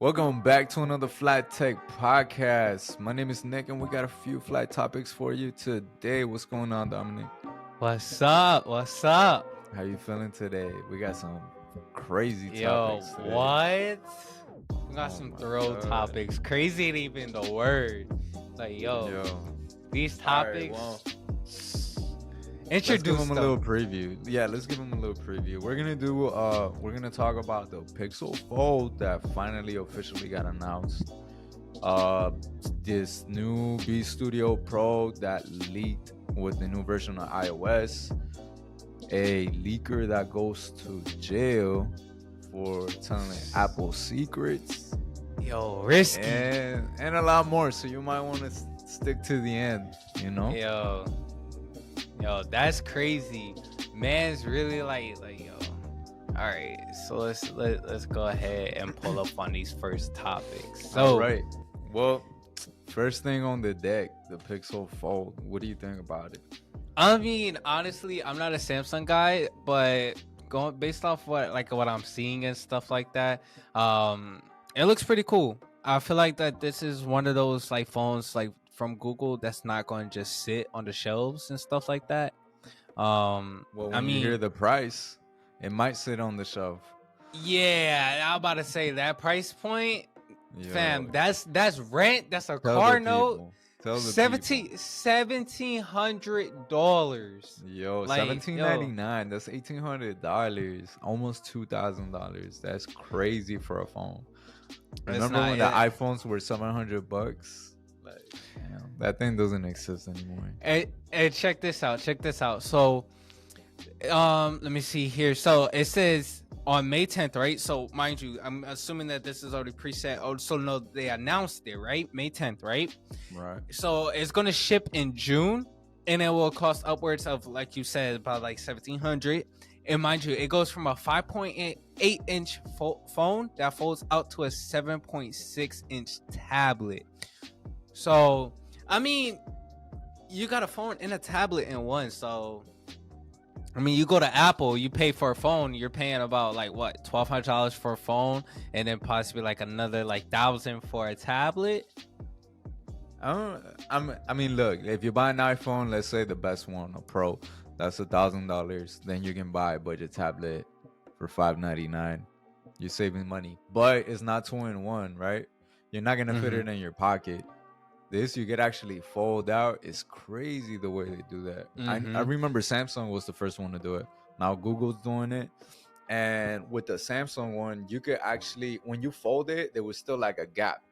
Welcome back to another Flight Tech podcast. My name is Nick, and we got a few flight topics for you today. What's going on, Dominic? What's up? What's up? How you feeling today? We got some crazy Yo, topics today. what? We got Oh some my throw God. topics. Crazy ain't even the word. Like, these topics. Alright, introduce let's give them a them. little preview. Yeah, let's give them a little preview. We're gonna talk about the Pixel Fold that finally officially got announced. This new B Studio Pro that leaked with the new version of iOS. A leaker that goes to jail for telling Apple secrets. Yo, risky. And a lot more. So you might want to stick to the end, you know? Yo, that's crazy. Man's really like yo. All right, so let's go ahead and pull up on these first topics. So, all right. Well, first thing on the deck, the Pixel Fold. What do you think about it? I mean, honestly, I'm not a Samsung guy, but going based off what I'm seeing and stuff like that, it looks pretty cool. I feel like that this is one of those like phones like from Google that's not going to just sit on the shelves and stuff like that. Well, when you hear the price, it might sit on the shelf. Yeah, I'm about to say that price point, fam. That's rent. That's a Tell car the note. people. Tell the $1,700. Yo, Like, $1,799. That's $1,800. Almost $2,000. That's crazy for a phone. Remember when the iPhones were $700? Like, damn, that thing doesn't exist anymore. Hey, check this out. So, let me see here. So it says on May 10th, right? So mind you, I'm assuming that this is already preset. Oh, so no, they announced it, right? May 10th, right? Right. So it's gonna ship in June, and it will cost upwards of, like you said, about like $1,700. And mind you, it goes from a 5.8-inch phone that folds out to a 7.6-inch tablet. So I mean, you got a phone and a tablet in one. So I mean, you go to Apple, you pay for a phone, you're paying about like what, $1,200 for a phone, and then possibly like another like $1,000 for a tablet. I mean, look, if you buy an iPhone, let's say the best one, a Pro, that's $1,000. Then you can buy a budget tablet for $599. You're saving money, but it's not 2-in-1, right? You're not gonna fit it in your pocket. This you could actually fold out. It's crazy the way they do that. I remember Samsung was the first one to do it. Now Google's doing it. And with the Samsung one, you could actually, when you fold it, there was still like a gap,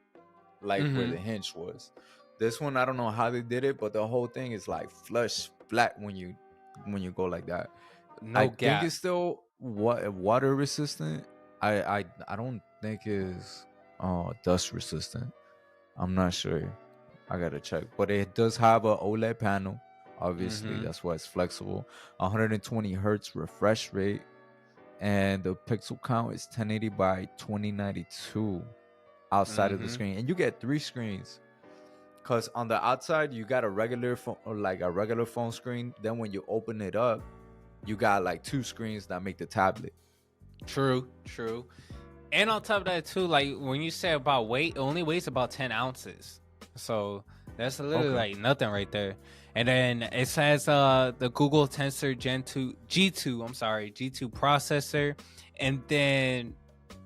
like where the hinge was. This one, I don't know how they did it, but the whole thing is like flush, flat when you go like that. No gap. I think it's still water resistant. I don't think it's dust resistant. I'm not sure. I gotta check, but it does have a OLED panel. Obviously, that's why it's flexible. 120 hertz refresh rate, and the pixel count is 1080 by 2092 outside of the screen, and you get 3 screens. Cause on the outside you got a regular phone, or like a regular phone screen. Then when you open it up, you got like 2 screens that make the tablet. True. And on top of that too, like when you say about weight, it only weighs about 10 ounces. So that's literally like nothing right there. And then it says the Google Tensor G2 processor, and then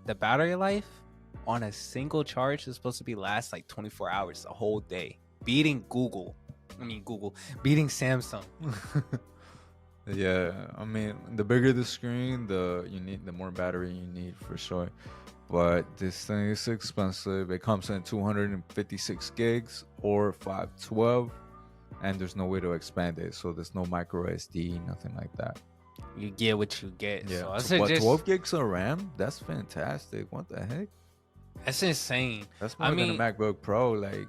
the battery life on a single charge is supposed to last like 24 hours, a whole day, beating Samsung. Yeah, I mean, the bigger the screen, the more battery you need for sure. But this thing is expensive. It comes in 256 gigs or 512, and there's no way to expand it. So there's no micro SD, nothing like that. You get what you get. Yeah. So what, 12 gigs of RAM? That's fantastic. What the heck? That's insane. That's more than a MacBook Pro, like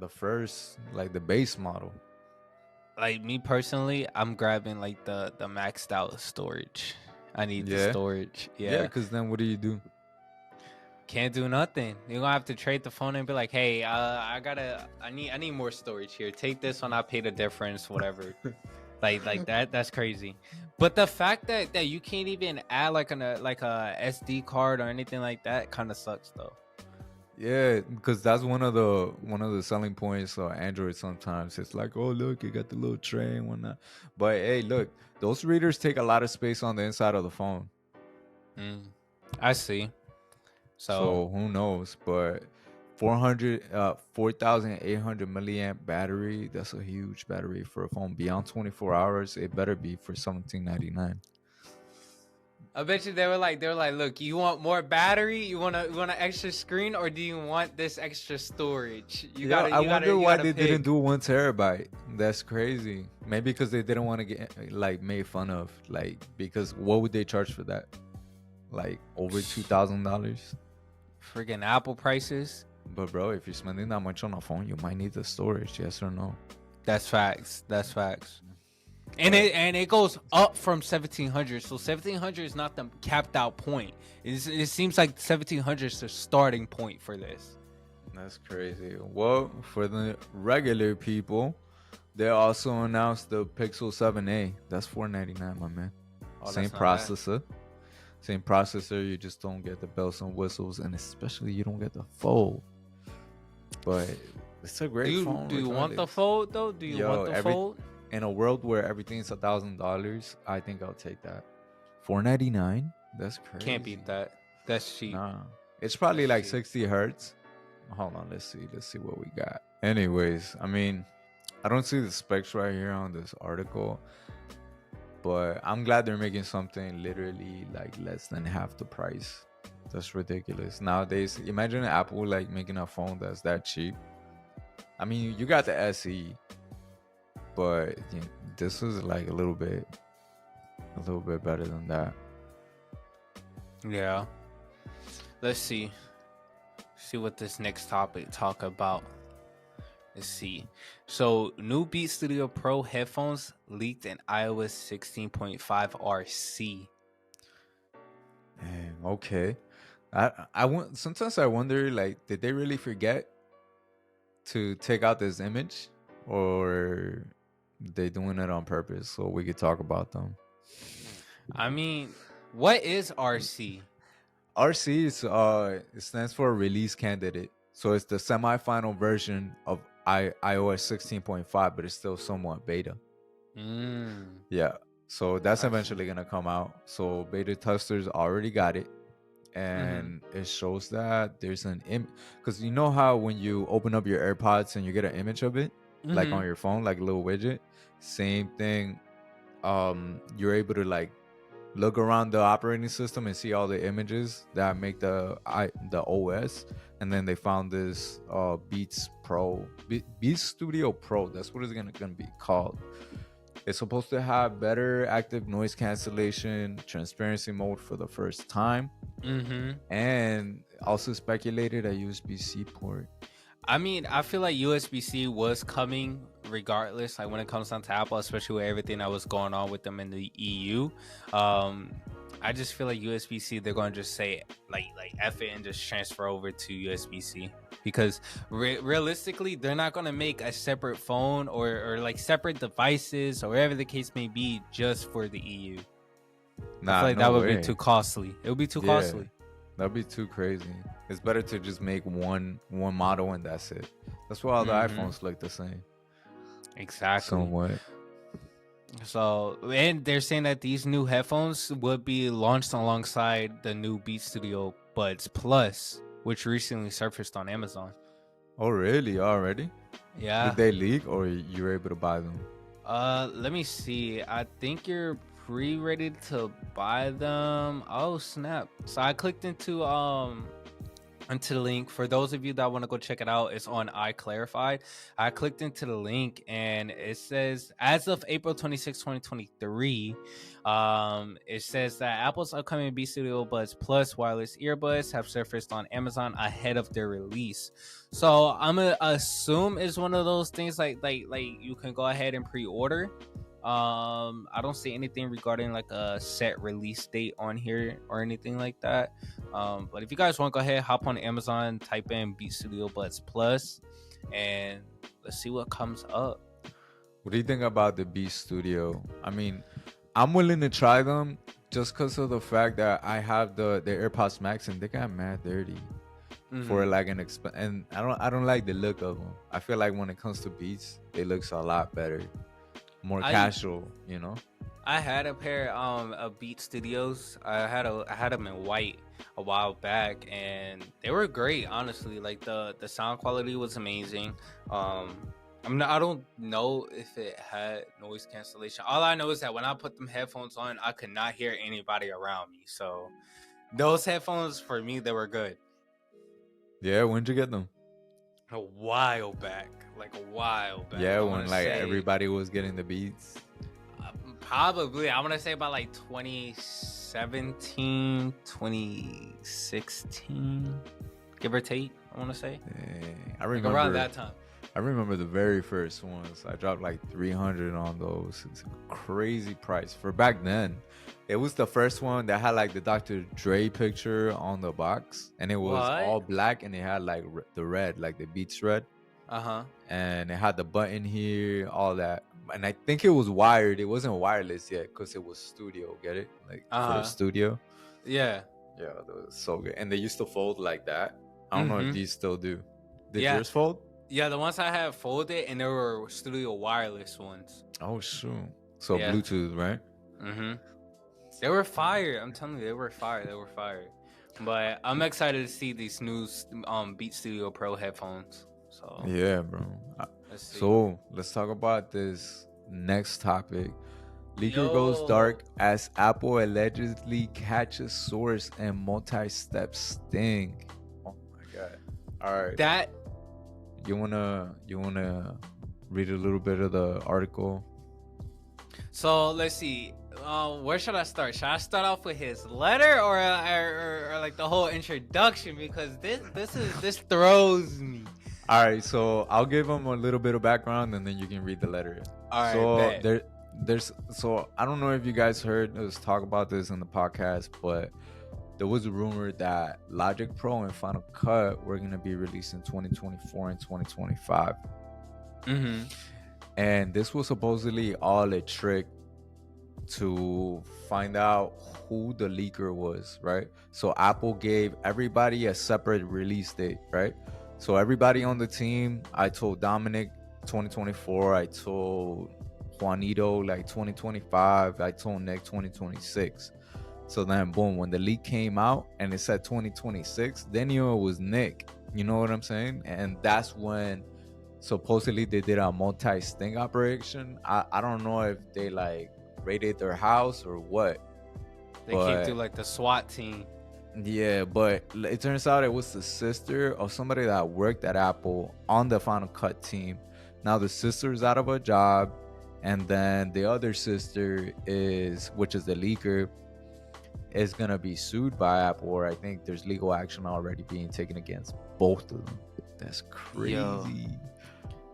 the first, like the base model. Like me personally, I'm grabbing like the maxed out storage. I need the storage. Yeah, because then what do? Can't do nothing. You're gonna have to trade the phone and be like, hey, I need more storage here. Take this one, I'll pay the difference, whatever. like that's crazy. But the fact that you can't even add like a SD card or anything like that kind of sucks though. Yeah, because that's one of the selling points of Android. Sometimes it's like, oh look, you got the little tray and whatnot. But hey, look, those readers take a lot of space on the inside of the phone. Mm, I see. So So who knows? But 4,800 milliamp battery. That's a huge battery for a phone. Beyond 24 hours, it better be for 1799. I bet you they were like, look, you want more battery? You want an extra screen, or do you want this extra storage? You Yo, gotta I you gotta wonder you why gotta they didn't pick. do 1 terabyte. That's crazy. Maybe because they didn't want to get like made fun of. Like because what would they charge for that? Like over $2,000. Friggin' Apple prices. But bro, if you're spending that much on a phone, you might need the storage. Yes or no? That's facts. That's facts. And But it goes up from 1700. So 1700 is not the capped out point. It seems like 1700 is the starting point for this. that's crazy. Well, for the regular people, they also announced the Pixel 7a. That's 499, my man. Oh, Same that's not bad. processor. Same processor. You just don't get the bells and whistles, and especially you don't get the fold. But it's a Do great you phone do you want the regardless. fold though? Do you want Yo, the every fold? in a world where everything's $1,000, I think I'll take that. 499. That's Can't crazy. beat that. That's cheap. Nah, it's probably That's like cheap. 60 hertz. Hold on, let's see. Let's see what we got. Anyways, I mean, I don't see the specs right here on this article, but I'm glad they're making something literally like less than half the price. That's ridiculous. Nowadays, imagine Apple like making a phone that's that cheap. I mean, you got the SE, but this is like a little bit better than that. Yeah. Let's see. See what this next topic talk about. Let's see. So, new Beat Studio Pro headphones leaked in iOS 16.5 RC. Okay. Sometimes I wonder like did they really forget to take out this image or they doing it on purpose so we could talk about them. I mean, what is RC? RC is it stands for release candidate. So it's the semi-final version of iOS 16.5 but it's still somewhat beta. Mm, Yeah. So that's I see. eventually going to come out. So beta testers already got it. Mm-hmm. And it shows that there's an image because you know how when you open up your AirPods and you get an image of it like Mm-hmm. on your phone like a little widget, same thing. You're able to like look around the operating system and see all the images that make the OS, and then they found this Beats Studio Pro. That's what it's gonna be called. It's supposed to have better active noise cancellation, transparency mode for the first time, Mm-hmm. and also speculated a USB-C port. I mean, I feel like USB-C was coming regardless, like when it comes down to Apple, especially with everything that was going on with them in the EU. Um, I just feel like USB-C, they're going to just say like F it and just transfer over to USB-C because realistically, they're not going to make a separate phone or like separate devices or whatever the case may be just for the EU. I feel Nah, like no that would be way. too costly. It would be too Yeah, costly. that'd be too crazy. It's better to just make one model and that's it. That's why all the Mm-hmm. iPhones look the same, Exactly. somewhat. So, and they're saying that these new headphones would be launched alongside the new Beat Studio Buds Plus, which recently surfaced on Amazon. Oh, really? Already? Yeah. Did they leak or you were able to buy them? Let me see. I think you're pre-ready to buy them. Oh, snap. So I clicked into the link. For those of you that want to go check it out, it's on iClarified. I clicked into the link and it says as of April 26, 2023, it says that Apple's upcoming Beat Studio Buds Plus wireless earbuds have surfaced on Amazon ahead of their release. So I'm gonna assume it's one of those things like you can go ahead and pre-order. I don't see anything regarding like a set release date on here or anything like that. But if you guys want to go ahead, hop on Amazon, type in Beat Studio Buds Plus, and let's see what comes up. What do you think about the Beast Studio? I mean, I'm willing to try them just because of the fact that I have the AirPods Max and they got mad dirty. for like an and I don't like the look of them. I feel like when it comes to Beats, it looks a lot better, more I casual, you know. I had a pair of Beat Studios. I had them in white a while back, and they were great. Honestly, like the sound quality was amazing. I don't know if it had noise cancellation. All I know is that when I put them headphones on, I could not hear anybody around me. So those headphones for me, they were good. Yeah, when'd you get them? A while back, like a while back. Yeah, I want when to like say everybody was getting the Beats. probably, I want to say about like 2017, 2016, give or take. I want to say I like remember around that time. I remember the very first ones. I dropped like 300 on those. It's a crazy price for back then. It was the first one that had like the Dr. Dre picture on the box, and it was all What? black, and it had like the red, like the Beats red, Uh-huh. and it had the button here, all that. And I think it was wired. It wasn't wireless yet because it was studio. Get it? Like for Uh-huh. studio. Yeah. Yeah, that was so good. And they used to fold like that. I don't know if Mm-hmm. these still do. Did Yeah. yours fold? Yeah, the ones I had folded, and they were studio wireless ones. Oh shoot. So Yeah. Bluetooth, right? Mm-hmm. They were fire. I'm telling you, they were fire. They were fire. But I'm excited to see these new Beat Studio Pro headphones. So Yeah, bro. let's see. So let's talk about this next topic. Leaker goes Yo. dark as Apple allegedly catches source and multi-step sting. Oh my god. All right. That You wanna read a little bit of the article? So let's see. Where should I start? Should I start off with his letter or like the whole introduction? Because this throws me. All right, so I'll give them a little bit of background and then you can read the letter. All right, So bet. there's so I don't know if you guys heard us talk about this in the podcast, but there was a rumor that Logic Pro and Final Cut were gonna be released in 2024 and 2025. Mm-hmm. And this was supposedly all a trick to find out who the leaker was, right? So Apple gave everybody a separate release date, right? So everybody on the team, I told Dominic 2024, I told Juanito like 2025, I told Nick 2026. So then boom, when the leak came out and it said 2026, then you know it was Nick. You know what I'm saying? And that's when supposedly they did a multi-sting operation. I don't know if they like raided their house or what. They came But through like the SWAT team. yeah, but it turns out it was the sister of somebody that worked at Apple on the Final Cut team. Now the sister's out of a job, and then the other sister which is the leaker, is gonna be sued by Apple, or I think there's legal action already being taken against both of them. That's crazy.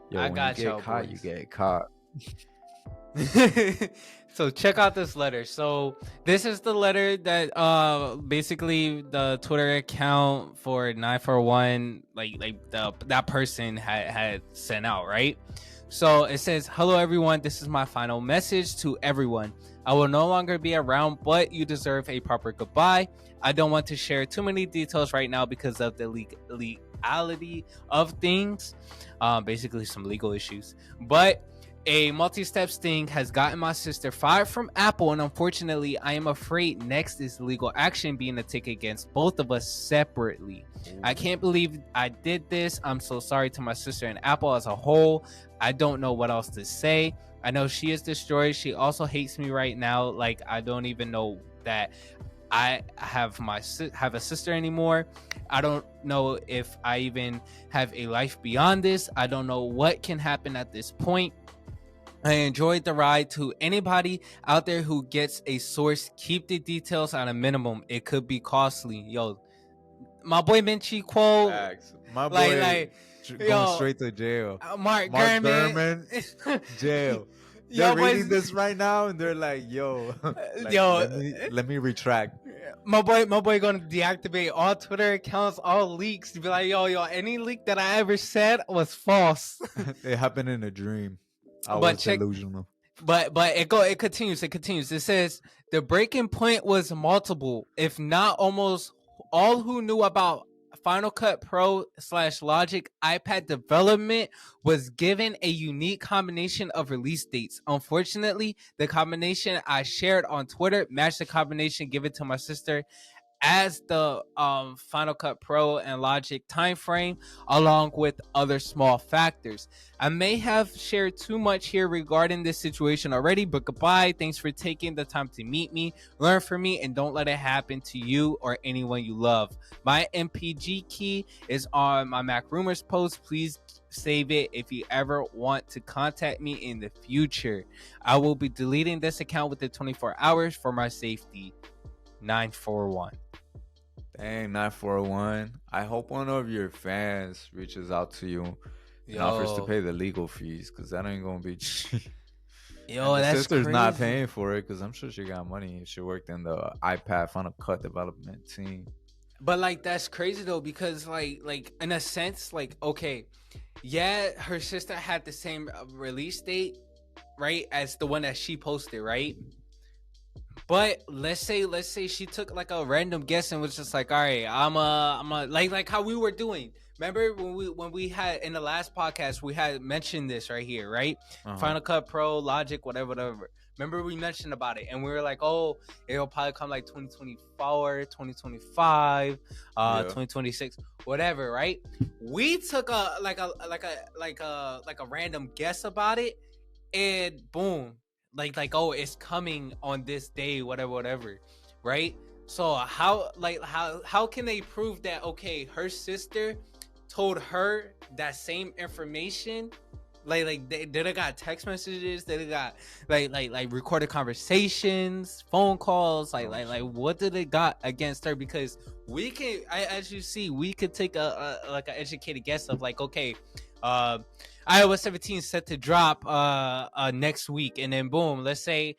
Yo, I when got you y'all, get caught, boys. you get caught. So check out this letter. So this is the letter that basically the Twitter account for 941 that person had sent out, right? So it says, "Hello everyone, this is my final message to everyone. I will no longer be around, but you deserve a proper goodbye. I don't want to share too many details right now because of the legality of things, basically some legal issues. But a multi-step sting has gotten my sister fired from Apple, and unfortunately, I am afraid next is legal action being to take against both of us separately. I can't believe I did this. I'm so sorry to my sister and Apple as a whole. I don't know what else to say. I know she is destroyed. She also hates me right now. Like, I don't even know that I have a sister anymore. I don't know if I even have a life beyond this. I don't know what can happen at this point. I enjoyed the ride. To anybody out there who gets a source, keep the details at a minimum. It could be costly." Yo, my boy Minchi quote, Facts. My boy going yo, straight to jail. Mark Mark Gurman, Gurman, jail. yo, They're reading boys, this right now and they're like, yo, like yo, let me retract. my boy gonna deactivate all Twitter accounts, all leaks, to be like, yo, any leak that I ever said was false. It happened in a dream. I But was check, delusional. but it continues. It says the breaking point was multiple, if not almost all who knew about Final Cut Pro / Logic iPad development was given a unique combination of release dates. Unfortunately, the combination I shared on Twitter matched the combination given to my sister as the Final Cut Pro and Logic time frame, along with other small factors. I may have shared too much here regarding this situation already, but goodbye. Thanks for taking the time to meet me, learn from me, and don't let it happen to you or anyone you love. My MPG key is on my Mac Rumors post. Please save it if you ever want to contact me in the future. I will be deleting this account within 24 hours for my safety. 941. Dang, 941. I hope one of your fans reaches out to you and offers to Yo, pay the legal fees, because that ain't gonna be cheap. yo, And the that's sister's not crazy. paying for it because I'm sure she got money. She worked in the iPad Final Cut development team. But like that's crazy though, because like in a sense, like okay, yeah, her sister had the same release date, right, as the one that she posted, right? But let's say she took like a random guess and was just like, all right, I'm a like how we were doing. Remember when we had in the last podcast we had mentioned this right here, right? Uh-huh. Final Cut Pro, Logic, whatever. Remember we mentioned about it and we were like, oh, it'll probably come like 2024, 2025, Yeah. 2026, whatever, right? We took a random guess about it, and boom, like oh, it's coming on this day, whatever, right? So how can they prove that okay, her sister told her that same information? Like they got text messages, they got like recorded conversations, phone calls, Oh, like shit. what did they got against her? Because as you see, we could take a like an educated guess of like, okay, uh iOS 17 is set to drop next week, and then boom, let's say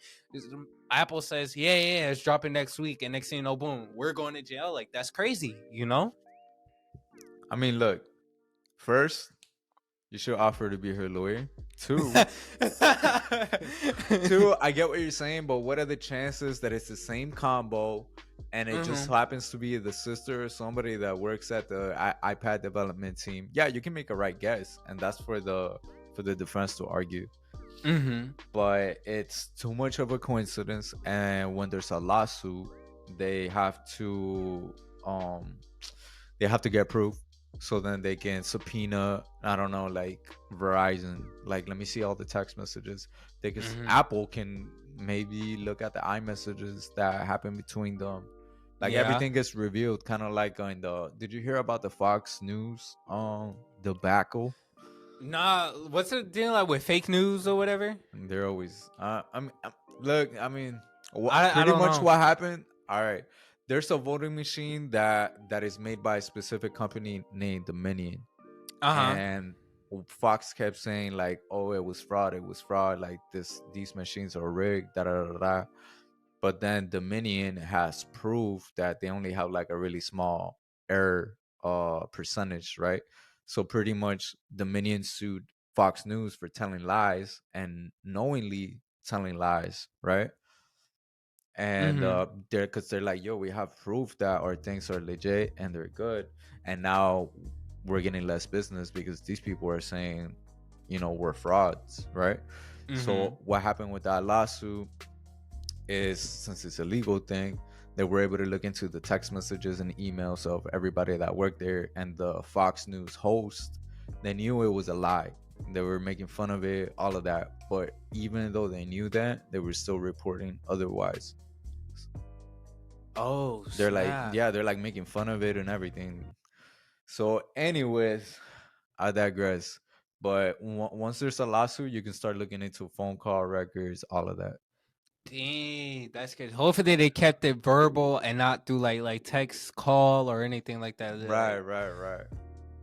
Apple says, yeah, it's dropping next week, and next thing you know, boom, we're going to jail. Like that's crazy, you know? I mean, look, first, you should offer to be her lawyer. Two, two, I get what you're saying, but what are the chances that it's the same combo and it just Mm-hmm. happens to be the sister or somebody that works at the iPad development team? Yeah, you can make a right guess, and that's for the defense to argue. Mm-hmm. But it's too much of a coincidence, and when there's a lawsuit, they have to um they have to get proof, so then they can subpoena, I don't know, like Verizon, like let me see all the text messages. They can Mm-hmm. Apple can maybe look at the iMessages that happen between them. Like Yeah. everything gets revealed, kind of like on the, did you hear about the Fox News debacle? Nah, what's the deal like with fake news or whatever? They're always. Look. I mean, I pretty don't much know. what happened. All right. There's a voting machine that is made by a specific company named Dominion, Uh-huh. and Fox kept saying like, "Oh, it was fraud. It was fraud. Like these machines are rigged." Da da da da. But then Dominion has proof that they only have like a really small error percentage, right? So pretty much Dominion sued Fox News for telling lies and knowingly telling lies, right? And Mm-hmm. they're, because they're like, yo, we have proof that our things are legit and they're good, and now we're getting less business because these people are saying, we're frauds, right? Mm-hmm. So what happened with that lawsuit is, since it's a legal thing, they were able to look into the text messages and emails of everybody that worked there, and the Fox News host, they knew it was a lie. They were making fun of it, all of that. But even though they knew that, they were still reporting otherwise. Oh They're like, snap. yeah, they're like making fun of it and everything. So, anyways, I digress. But once there's a lawsuit, you can start looking into phone call records, all of that. Dang, that's good. Hopefully they kept it verbal and not through like text call or anything like that. Right, Like, right, right.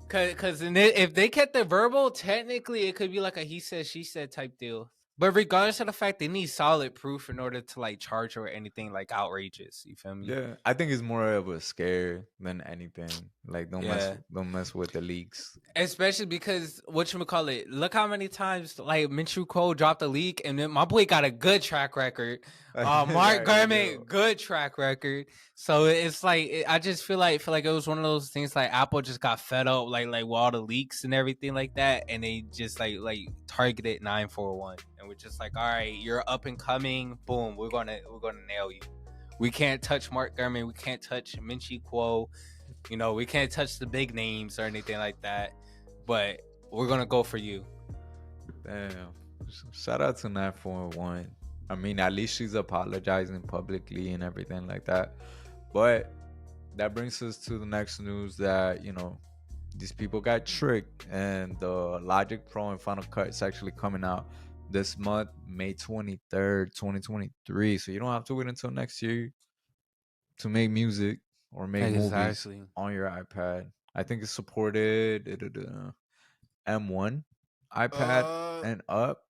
cause if they kept it verbal, technically it could be like a he said she said type deal. But regardless of the fact, they need solid proof in order to like charge or anything like outrageous. You feel me? Yeah, I think it's more of a scare than anything. Like, Yeah. don't mess with the leaks. Especially because whatchamacallit, look how many times like Minshew Cole dropped a leak and then my boy got a good track record Mark Like, Gurman, yo. good track record. So it's like I just feel like it was one of those things like Apple just got fed up like with all the leaks and everything like that, and they just like targeted 941, and we're just like, all right, you're up and coming, boom, we're gonna nail you. We can't touch Mark Gurman, we can't touch Minchi Kuo, we can't touch the big names or anything like that, but we're gonna go for you. Damn. Shout out to 941. I mean, at least she's apologizing publicly and everything like that. But that brings us to the next news that, these people got tricked, and the Logic Pro and Final Cut is actually coming out this month, May 23rd, 2023. So you don't have to wait until next year to make music or make movies Exactly. on your iPad. I think it's supported M1 iPad and up,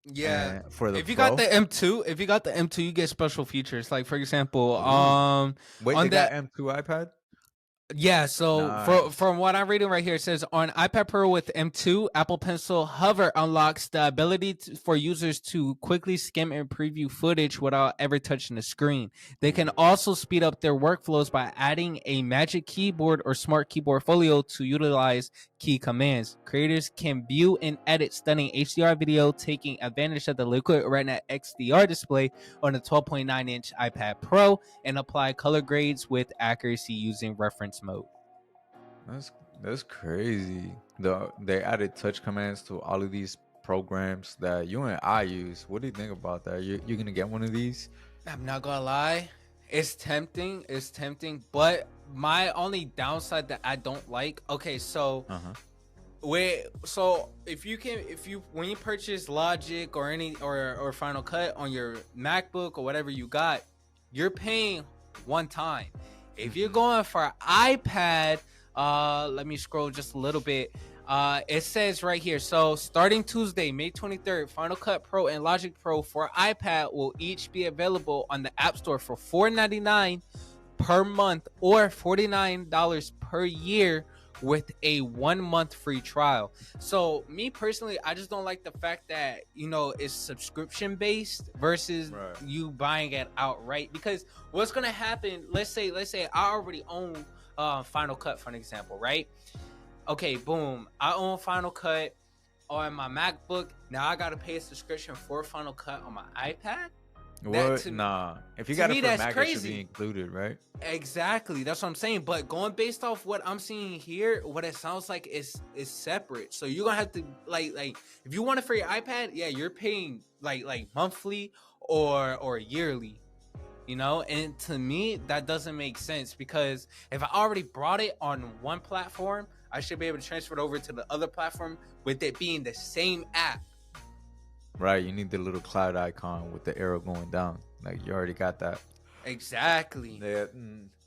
Yeah. and for the If you got Pro. the M2, you get special features. Like for example, Ooh. Wait, they on got that M2 iPad? yeah, so Nice. from what I'm reading right here, it says on iPad Pro with M2, Apple Pencil Hover unlocks the ability for users to quickly skim and preview footage without ever touching the screen. They can also speed up their workflows by adding a Magic Keyboard or Smart Keyboard Folio to utilize key commands. Creators can view and edit stunning HDR video, taking advantage of the Liquid Retina XDR display on the 12.9-inch iPad Pro, and apply color grades with accuracy using reference mode. That's that's crazy. They added touch commands to all of these programs that you and I use. What do you think about that? You gonna get one of these? I'm not gonna lie, it's tempting. It's tempting, but my only downside that I don't like. Okay, so Uh-huh. if you when you purchase Logic or any or Final Cut on your MacBook or whatever you got, you're paying one time. If you're going for iPad, let me scroll just a little bit. It says right here, so starting Tuesday, May 23rd, Final Cut Pro and Logic Pro for iPad will each be available on the App Store for $4.99 per month or $49 per year with a 1 month free trial. So me personally, I just don't like the fact that it's subscription based versus Right. you buying it outright, because what's gonna happen, let's say I already own Final Cut for an example, right? Okay, boom, I own Final Cut on my MacBook. Now I gotta pay a subscription for Final Cut on my iPad. What? Nah. If you To got it me, for that's Mac, it should be crazy. included, right? Exactly, that's what I'm saying. But going based off what I'm seeing here, what it sounds like is separate. So you're gonna have to like if you want it for your iPad, yeah, you're paying like monthly or yearly. And to me that doesn't make sense, because if I already brought it on one platform, I should be able to transfer it over to the other platform with it being the same app. Right. You need the little cloud icon with the arrow going down. Like you already got that. Exactly. Yeah.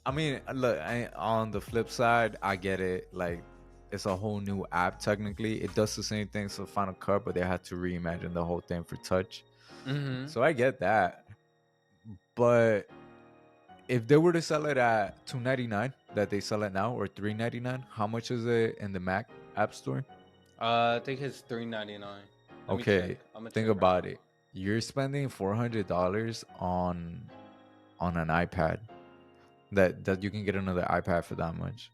I mean, look. On the flip side, I get it. Like, it's a whole new app. Technically, it does the same thing for Final Cut, but they had to reimagine the whole thing for touch. Mm-hmm. So I get that. But if they were to sell it at $2.99 that they sell it now, or $3.99, how much is it in the Mac App Store? I think it's $3.99. Let me check. Okay, I'm gonna think check right about now. it. You're spending $400 on an iPad. That you can get another iPad for that much.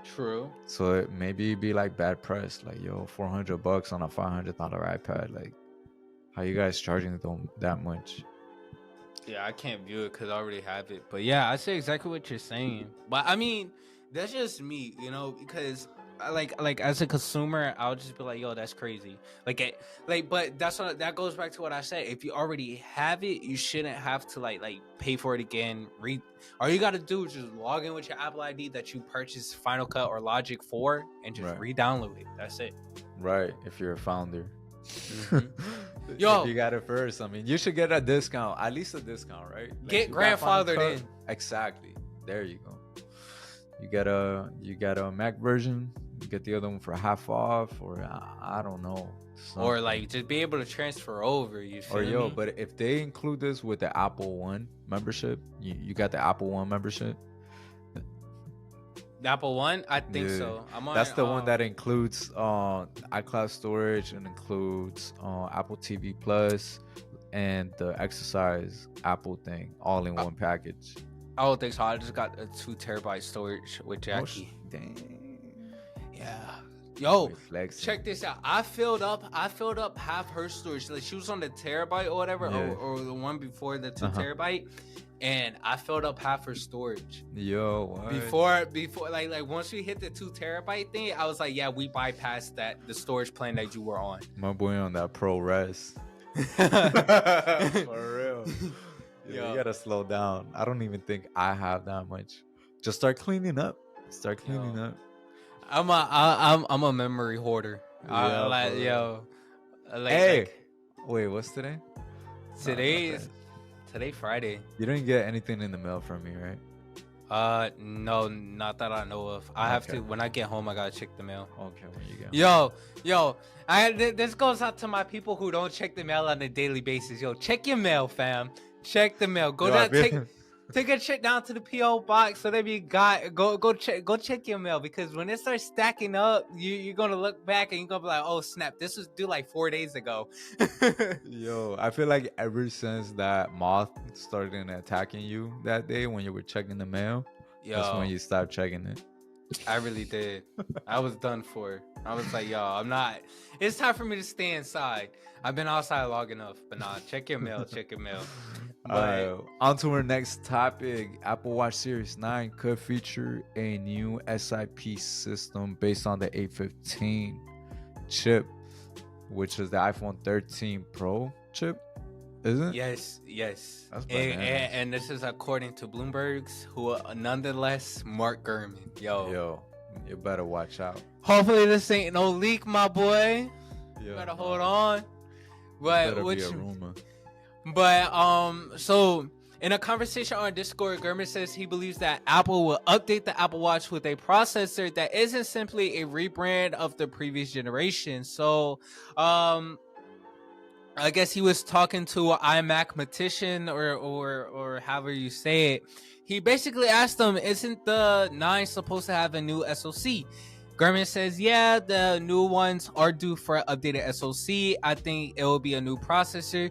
True. So it maybe be like bad press, like, yo, $400 on a $500 iPad. Like, how you guys charging them that much? Yeah, I can't view it because I already have it. But yeah, I see exactly what you're saying. But I mean, that's just me, because like as a consumer, I'll just be like, yo, that's crazy. But that goes back to what I said. If you already have it, you shouldn't have to like pay for it again. All you gotta do is just log in with your Apple ID that you purchased Final Cut or Logic for, and just Right. re-download it. That's it. Right, if you're a founder. Mhm. If Yo. you got it first, I mean, you should get a discount, at least a discount, right? Like, Get you got Final grandfathered Cut- in. Exactly. There you go. You got a Mac version. You get the other one for half off, or I don't know. Or something. like just be able to transfer over. You feel Or yo, me? but if they include this with the Apple One membership, you got the Apple One membership. The Apple One, I think Yeah. so. I'm on. That's the one that includes iCloud storage and includes Apple TV Plus and the exercise Apple thing all in Uh, one package. I don't think so. I just got a 2 terabyte storage with Jackie. Dang. Yeah. Yo, Boy, flexing. check this out. I filled up half her storage. Like she was on the terabyte or whatever, Yeah. or the one before the 2 Uh-huh. terabyte, and I filled up half her storage. Yo, what? Before like once we hit the 2 terabyte thing, I was like, yeah, we bypassed the storage plan that you were on. My boy on that ProRes. For real. Yo. You gotta slow down. I don't even think I have that much. Just start cleaning up. Start cleaning up. I'm a memory hoarder. Yeah, Like for yo, like, Hey! like, Wait, what's today? today Friday. You didn't get anything in the mail from me, right? No, not that I know of. I have Okay. to when I get home. I gotta check the mail. Okay, when you get Yo, this goes out to my people who don't check the mail on a daily basis. Yo, check your mail, fam. Check the mail. Go Yo, down, I feel- take a trip down to the PO box so that you got go check your mail, because when it starts stacking up, you're gonna look back and you're gonna be like, oh snap, this was due like 4 days ago. Yo, I feel like ever since that moth started attacking you that day when you were checking the mail, that's when Yo, you stopped checking it. I really did. I was done for. I was like, yo, I'm not. It's time for me to stay inside. I've been outside long enough, but nah, check your mail. Check your mail. But On to our next topic. Apple Watch Series 9 could feature a new SIP system based on the A15 chip, which is the iPhone 13 Pro chip, isn't it? yes. That's And, bananas. and this is according to Bloomberg's, who nonetheless, Mark Gurman. Yo, you better watch out. Hopefully this ain't no leak, my boy. Yo, You gotta hold on. But Better what be a you, rumor. But so in a conversation on Discord, Gurman says he believes that Apple will update the Apple Watch with a processor that isn't simply a rebrand of the previous generation. So I guess he was talking to an iMathematician or however you say it. He basically asked him, isn't the 9 supposed to have a new SoC? Gurman says, yeah, the new ones are due for an updated SoC. I think it will be a new processor,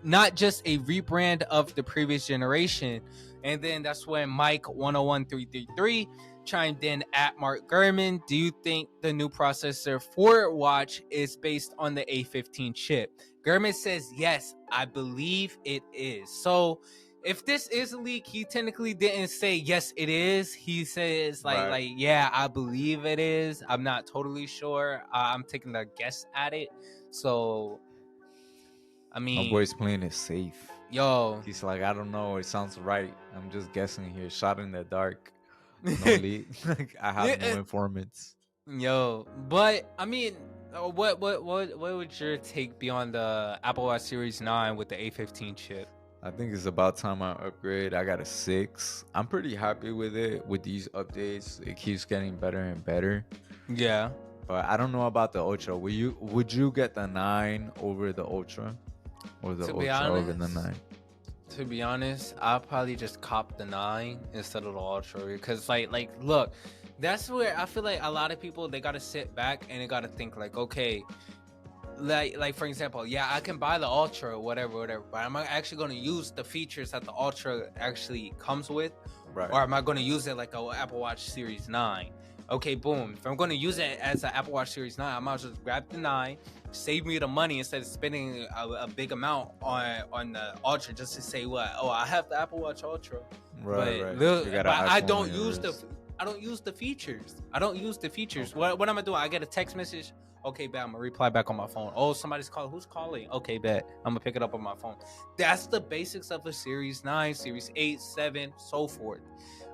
not just a rebrand of the previous generation. And then that's when Mike 101333 chimed in at Mark Gurman. Do you think the new processor for Watch is based on the A15 chip? Gurman says, yes, I believe it is. So if this is a leak, he technically didn't say yes it is. He says like yeah, I believe it is. I'm not totally sure. I'm taking a guess at it. So I mean, My boy's playing it safe. yo, He's like, I don't know. It sounds right. I'm just guessing here. Shot in the dark. No lead. Like, I have no informants. yo, but I mean, what would your take be on the Apple Watch Series 9 with the A15 chip? I think it's about time I upgrade. I got a 6. I'm pretty happy with it. With these updates, it keeps getting better and better. Yeah. But I don't know about the Ultra. Would you get the 9 over the Ultra? Or the To be Ultra over the honest, 9? To be honest, I'll probably just cop the 9 instead of the Ultra, because like look, that's where I feel like a lot of people, they gotta sit back and they gotta think like, okay, like for example, yeah, I can buy the Ultra or whatever, but am I actually going to use the features that the Ultra actually comes with, Right. or am I going to use it like a Apple Watch Series 9? Okay, boom. If I'm going to use it as an Apple Watch Series 9, I might as well just grab the 9, save me the money instead of spending a big amount on the Ultra just to say what? Oh, I have the Apple Watch Ultra. Right. But I don't use the features. What am I doing? I get a text message. Okay, bet I'm gonna reply back on my phone. Oh, somebody's calling. Who's calling? Okay, bet I'm gonna pick it up on my phone. That's the basics of a Series 9, Series 8, 7, so forth.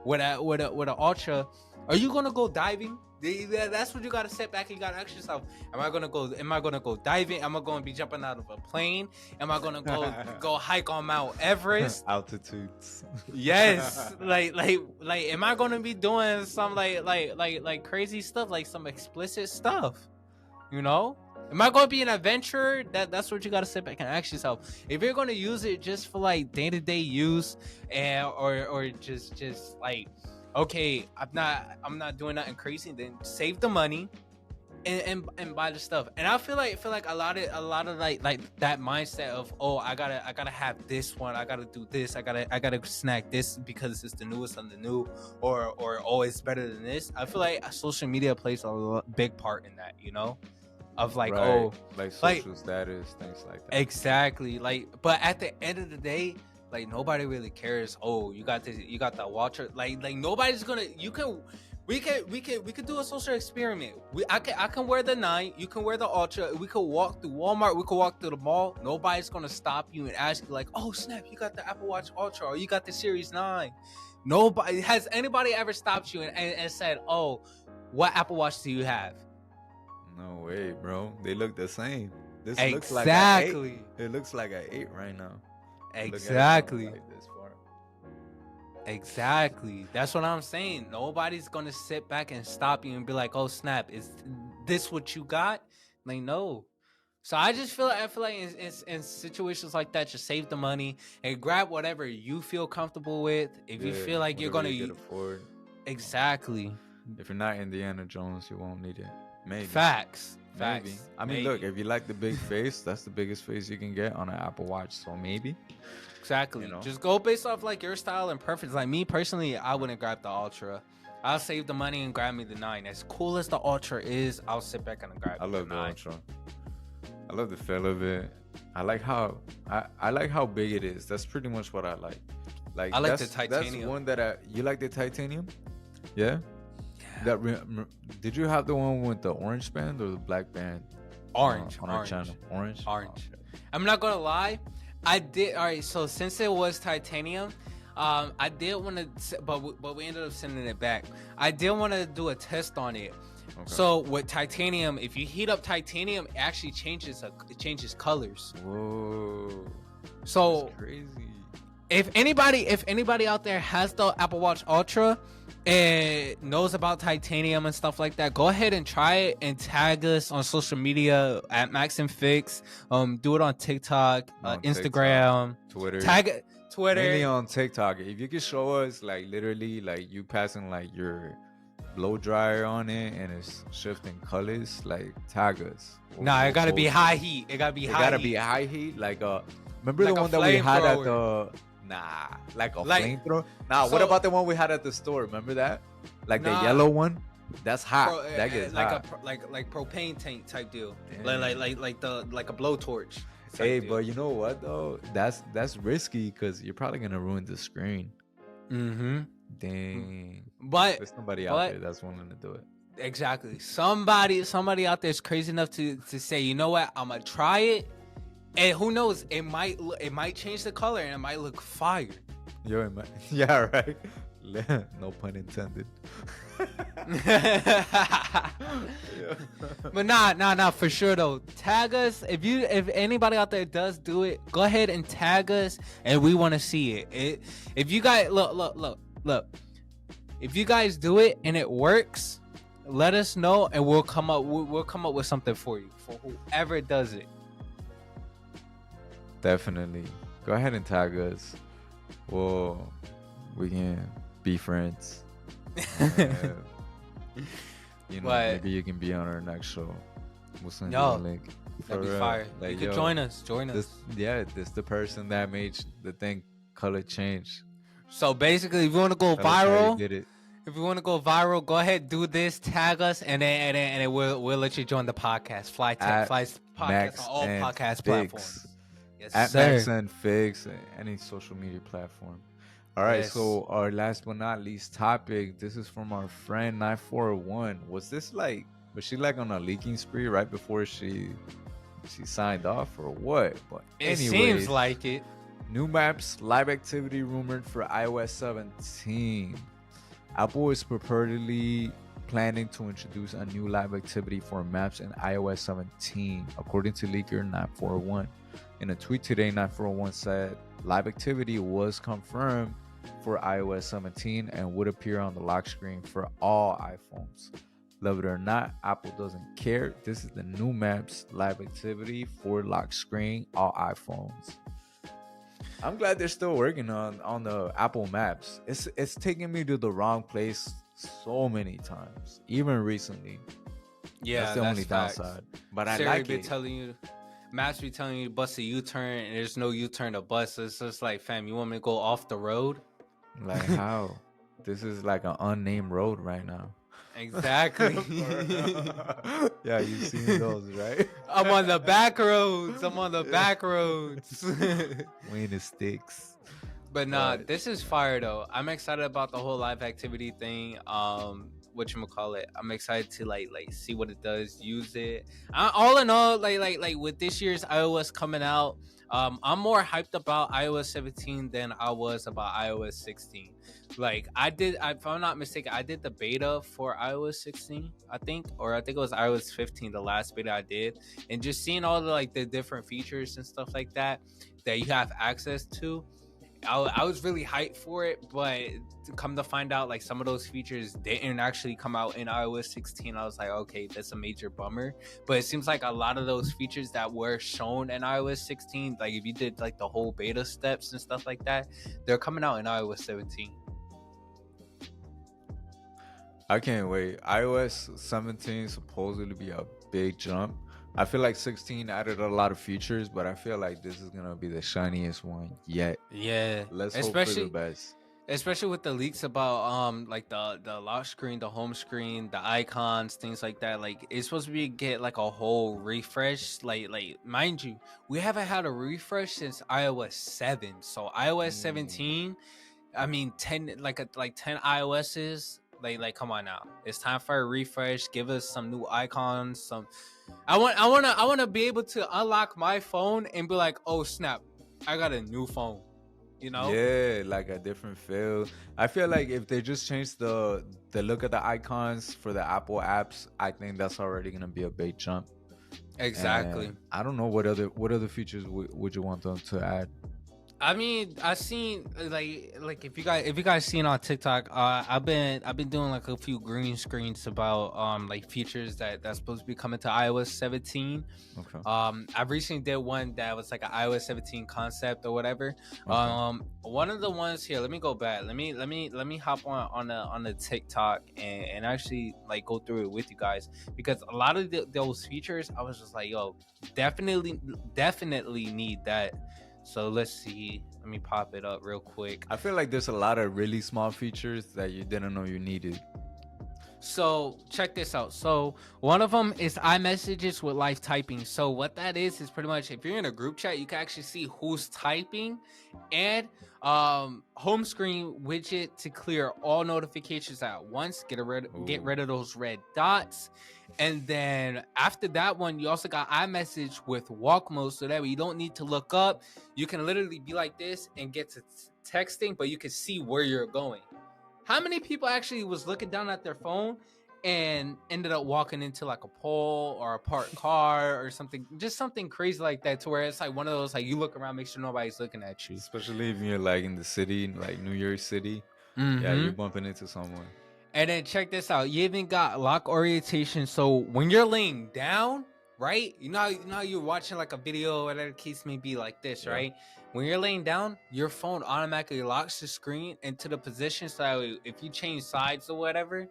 With a Ultra, are you gonna go diving? That's what you gotta sit back and you gotta ask yourself. Am I gonna go diving? Am I gonna be jumping out of a plane? Am I gonna go hike on Mount Everest? Altitudes. Yes. like am I gonna be doing some like crazy stuff, like some explicit stuff? You know? Am I gonna be an adventurer? That's what you gotta sit back and ask yourself. If you're gonna use it just for like day-to-day use, and or just like, okay, I'm not doing nothing crazy, then save the money, and buy the stuff. And I feel like a lot of like that mindset of, oh, I gotta have this one, I gotta do this, I gotta snack this because it's the newest on the new, or oh, it's better than this. I feel like social media plays a big part in that, of like, Right. oh, Like like social status, things like that. exactly, like, but at the end of the day, like, nobody really cares. Oh, you got this, you got that watcher. Like nobody's gonna. You can, we could do a social experiment. I can wear the 9. You can wear the Ultra. We could walk through Walmart. We could walk through the mall. Nobody's gonna stop you and ask you like, oh snap, you got the Apple Watch Ultra or you got the Series 9. Nobody has anybody ever stopped you and said, oh, what Apple Watch do you have? No way, bro. They look the same. This looks like an 8. Exactly. It looks like an 8 right now. Look at it from, Exactly. like, this far. Exactly. That's what I'm saying. Nobody's gonna sit back and stop you and be like, "Oh snap, is this what you got?" Like, no. So I feel like in situations like that, just save the money and grab whatever you feel comfortable with. If you Yeah, feel like you're whatever gonna you can afford. exactly If you're not Indiana Jones, you won't need it. Maybe. facts. Maybe. Facts. I mean, Maybe. look, if you like the big face, that's the biggest face you can get on an Apple Watch. So maybe. Exactly. You know? Just go based off like your style and preference. Like me personally, I wouldn't grab the Ultra. I'll save the money and grab me the 9. As cool as the Ultra is, I'll sit back and grab I the love the 9. Ultra. I love the feel of it. I like how I like how big it is. That's pretty much what I like. Like I like the that's titanium. one that you like the titanium? Yeah. Did you have the one with the orange band or the black band? Orange. On our Orange. channel. Orange. Orange. Okay. I'm not gonna lie, I did. All right, so since it was titanium, I did want to, but we ended up sending it back. I did want to do a test on it. Okay. So with titanium, if you heat up titanium, it actually changes colors. Whoa. So That's crazy. if anybody out there has the Apple Watch Ultra and knows about titanium and stuff like that, go ahead and try it and tag us on social media at Max and Fix. Do it on TikTok, On Instagram, TikTok, Twitter. tag it, Twitter. Mainly on TikTok. If you could show us like literally like you passing like your blow dryer on it and it's shifting colors, like tag us. Nah, it gotta be post high it. heat. It gotta be It high gotta heat. be high heat. Like remember Like the a one that we had at flamethrower. the like a Like- flamethrower? Nah, what so- about the one we had at the store? Remember that? Like Nah. the yellow one? That's hot. Pro- That gets like hot. like propane tank type deal. Damn. Like a blowtorch. type Hey, deal. but you know what though? That's risky because you're probably gonna ruin the screen. Mm-hmm. Dang. But There's somebody out but- there that's willing to do it. exactly, somebody out there is crazy enough to say, you know what, I'm gonna try it, and who knows, it might change the color and it might look fire. Yo, yeah, right. No pun intended. But nah, for sure though. Tag us if anybody out there does do it. Go ahead and tag us, and we want to see it. If you guys look, if you guys do it and it works, let us know, and we'll come up with something for you for whoever does it. Definitely. Go ahead and tag us. Well, we can be friends. You know, But- maybe you can be on our next show. We'll send Yo, you the link. That'd be For real. fire. Like, You could yo, join us. this the person that made the thing color change. So basically, if you want to go Tell us how you viral, did it. if you want to go viral, go ahead, do this, tag us, and then we'll let you join the podcast. Fly At podcast Max on all and podcast Fix. platforms. Yes, At sir. Max and Fix, any social media platform. All right, Yes. so our last but not least topic. This is from our friend 941. Was she like on a leaking spree right before she signed off or what? But It anyways, seems like it. new maps, live activity rumored for iOS 17. Apple is purportedly planning to introduce a new live activity for maps in iOS 17, according to leaker 941. In a tweet today, 941 said live activity was confirmed for iOS 17 and would appear on the lock screen for all iPhones. Love it or not, Apple doesn't care. This is the new Maps live activity for lock screen, all iPhones. I'm glad they're still working on the Apple Maps. It's taking me to the wrong place so many times, even recently. That's Yeah, the that's only facts. downside. But I Siri like be it. telling you, Maps be telling you to bust a U-turn, and there's no U-turn to bust. It's just like, fam, you want me to go off the road? Like how? This is like an unnamed road right now. Exactly. For real. Yeah, you've seen those, right? I'm on the back roads. I'm on the back roads. Wayne the sticks. But nah, But this is yeah. fire though. I'm excited about the whole live activity thing. Whatchamacallit. I'm excited to like see what it does, use it. All in all, like with this year's iOS coming out, I'm more hyped about iOS 17 than I was about iOS 16. Like if I'm not mistaken, I did the beta for iOS 16, I think, or I think it was iOS 15, the last beta I did, and just seeing all the like the different features and stuff like that you have access to. I was really hyped for it, but to come to find out, like some of those features didn't actually come out in iOS 16. I was like, okay, that's a major bummer. But it seems like a lot of those features that were shown in iOS 16, like if you did like the whole beta steps and stuff like that, they're coming out in iOS 17. I can't wait. iOS 17 supposedly be a big jump. I feel like 16 added a lot of features, but I feel like this is gonna be the shiniest one yet. Yeah, Let's hope for the best. especially with the leaks about like the lock screen, the home screen, the icons, things like that. Like it's supposed to be get like a whole refresh. Like mind you, we haven't had a refresh since iOS 7. So iOS 17, I mean 10, like 10 iOS's. Like come on now, it's time for a refresh. Give us some new icons. I wanna be able to unlock my phone and be like, oh snap, I got a new phone. You know. Yeah, like a different feel. I feel like if they just change the look of the icons for the Apple apps, I think that's already gonna be a big jump. Exactly. And I don't know what other features would you want them to add. I mean, I seen like if you guys seen on TikTok, I've been doing like a few green screens about like features that's supposed to be coming to iOS 17. Okay. I recently did one that was like an iOS 17 concept or whatever. Okay. One of the ones here. Let me go back. Let me hop on the TikTok and actually like go through it with you guys, because a lot of those features I was just like, yo, definitely need that. So let's see. Let me pop it up real quick. I feel like there's a lot of really small features that you didn't know you needed. So check this out. So one of them is iMessages with live typing. So what that is pretty much if you're in a group chat, you can actually see who's typing, and home screen widget to clear all notifications at once. Get rid of those red dots. And then after that one, you also got iMessage with walk mode, so that way you don't need to look up. You can literally be like this and get to texting, but you can see where you're going. How many people actually was looking down at their phone and ended up walking into like a pole or a parked car or something, just something crazy like that, to where it's like one of those like you look around, make sure nobody's looking at you. Especially if you're like in the city, like New York City. Yeah, Mm-hmm. you're bumping into someone. And then check this out. You even got lock orientation. So when you're laying down, right? You know how you're watching like a video, whatever the case may be, like this, Yeah. right? When you're laying down, your phone automatically locks the screen into the position, so that if you change sides or whatever,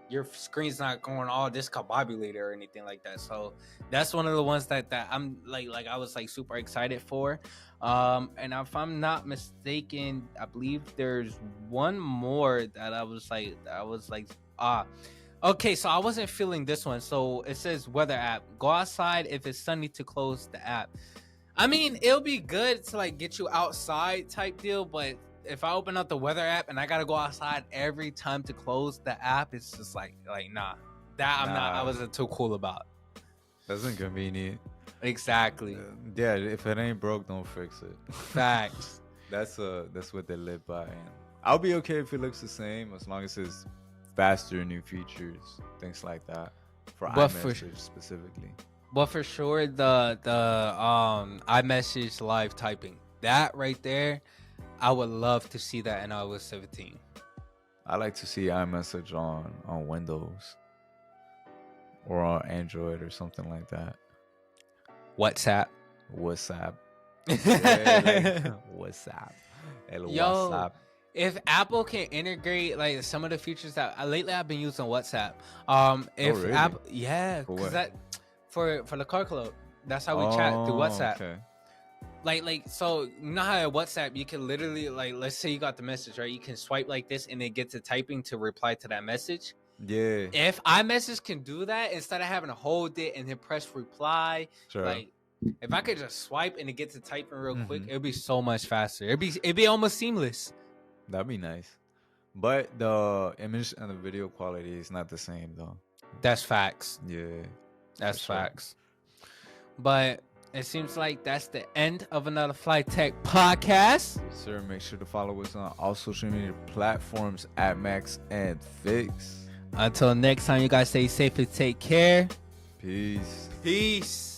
your screen's not going all discombobulated or anything like that. So that's one of the ones that I'm like I was like super excited for. And if I'm not mistaken, I believe there's one more that I was like okay, so I wasn't feeling this one. So it says weather app. Go outside if it's sunny to close the app. I mean, it'll be good to like get you outside type deal, but if I open up the weather app and I gotta go outside every time to close the app, it's just like nah. That I Nah. wasn't too cool about. That's inconvenient. Exactly. Yeah, if it ain't broke, don't fix it. Facts. That's what they live by. And I'll be okay if it looks the same as long as it's faster, new features, things like that. For But iMessage specifically. But for sure, the iMessage live typing, that right there, I would love to see that in iOS 17. I like to see iMessage on Windows or on Android or something like that. WhatsApp. WhatsApp. Yeah, like, WhatsApp. El Yo, WhatsApp. If Apple can integrate like some of the features that lately I've been using WhatsApp. If really? Apple, yeah, For because what? that for the car club, that's how we chat through Oh, WhatsApp. okay. Like so you know how at WhatsApp you can literally like, let's say you got the message, right? You can swipe like this and it gets to typing to reply to that message. Yeah. If iMessage can do that instead of having to hold it and then press reply, Sure. like if I could just swipe and it gets to typing real quick, Mhm. it'd be so much faster. It'd be almost seamless. That'd be nice. But the image and the video quality is not the same though. That's facts. Yeah. That's for sure. facts. But it seems like that's the end of another Flight Tech podcast. Sir, make sure to follow us on all social media platforms at Max and Fix. Until next time, you guys stay safe and take care. Peace. Peace.